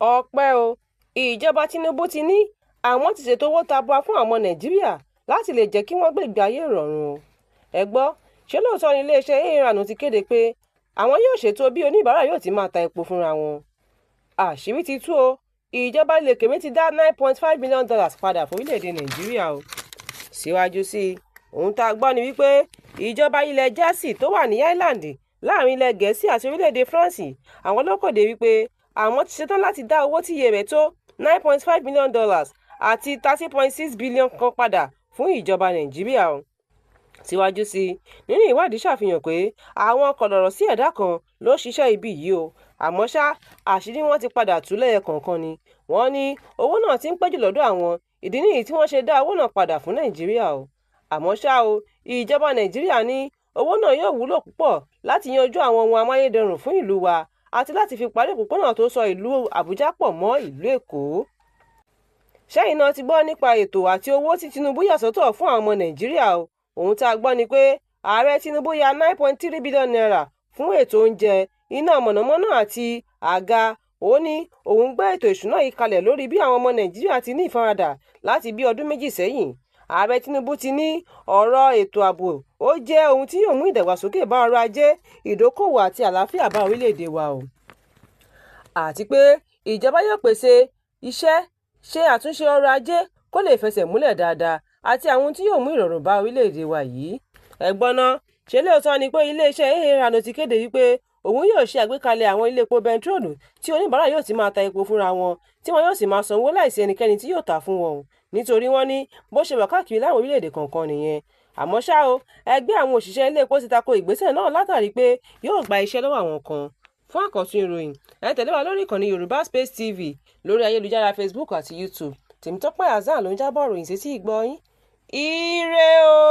ọpẹ́ o ìjọba Tinubu ti ní àwọn ti ṣètò owó tabua fún àwọn Nàìjíríà láti lè jẹ́ kí wọ́n gbé ìgbé ayé ìrọ̀rùn o. ẹ gbọ́ ṣé lóòótọ́ ni iléeṣẹ́ AARAN ti kéde pé àwọn yóò ṣètò bí oníbàárà yóò ti máa ta epo fúnra wọn. àṣírí ti tú o ìjọba ilẹ̀ Kèmí ti dá $9.5 million padà fún orílẹ̀-èdè Nàìjíríà o. síwájú sí i ohun tá a gbọ́ ni wípé ìjọba ilẹ̀ Jersey tó wà ní Ireland láàrin ilẹ̀ Gẹ̀ẹ́sì àti orílẹ̀-èdè France àwọn ló kéde wípé àwọn ti ṣetán láti dá owó tí iye rẹ̀ tó $9.5 million àti $30.6 billion kan padà fún ìjọba Nàìjíríà o. síwájú sí i nínú ìwádìí ṣàfihàn pé àwọn kọ̀lọ̀rọ̀ sí ẹ̀dá kan ló ṣiṣẹ́ ibi yìí o àmọ́ ṣá àṣírí wọn ti padà tú lẹ́yẹ kọ̀ọ̀kan ni wọ́n ní owó náà ti ń pẹ́ jù lọ́dọ̀ àwọn ìdí nìyí tí wọ́n ṣe dá owó náà padà fún Nàìjíríà o àmọ́ ṣá o ìjọba Nàìjíríà ní owó náà yóò wúlò púpọ̀ láti yanjú àwọn ohun amáyédẹrùn fún ìlú wa àti láti fi parí òpópónà tó so ìlú Àbújá pọ̀ mọ́ ìlú Èkó. ṣẹ́yìn náà ti gbọ́ nípa ètò àti owó tí Tinubu yà sọ́tọ̀ fún àwọn ọmọ Nàìjíríà o ohun tá a gbọ́ ni pé ààrẹ Tinubu ya $9.3 billion fún ètò oúnjẹ iná mọ̀nàmọ́ná àti àga ó ní òun gbé ètò ìṣúná yìí kalẹ̀ lórí bí àwọn ọmọ Nàìjíríà ti ní ìfaradà láti bí ọdún méjì sẹ́yìn ààrẹ Tinubu ti ní ọ̀rọ̀ ètò ààbò ó jẹ́ ohun tí yóò mú ìdàgbàsókè bá ọrọ̀ ajé ìdókòwò àti àlàáfíà bá orílẹ̀-èdè wa o àti pé ìjọba yóò pèsè iṣẹ́ ṣe àtúnṣe ọrọ̀ ajé kó lè fẹsẹ̀ múlẹ̀ dáadáa àti àwọn tí yóò mú ìrọ̀rùn bá orílẹ̀-èdè wa yìí. ẹ̀gbọ́n náà ṣe lóòótọ́ ni pé iléeṣẹ́ AARAN ti kéde wípé òun yóò ṣe àgbékalẹ̀ àwọn ilé epo bẹntiróòlù tí oníbàárà yóò ti máa ta epo fúnra wọn tí wọn yóò sì máa sanwó láìsí ẹnikẹ́ni tí yóò tà fún wọn o nítorí wọ́n ní bó ṣe wà káàkiri láwọn orílẹ̀-èdè kọ̀ọ̀kan nìyẹn àmọ́ ṣá o ẹgbẹ́ àwọn òṣìṣẹ́ ilé epo ti tako ìgbésẹ̀ náà látàrí pé yóò gba iṣẹ́ lọ́wọ́ àwọn kan. fún àkọ́tún ìròyìn ẹ tẹ̀lé wa lórí ìkànnì Yorùbá Space TV lórí ayélujára Facebook àti YouTube Tèmítọ́pẹ́ Hasan ló ń jábọ̀ ròyìn sétí ìgbọ́ yín. ire o.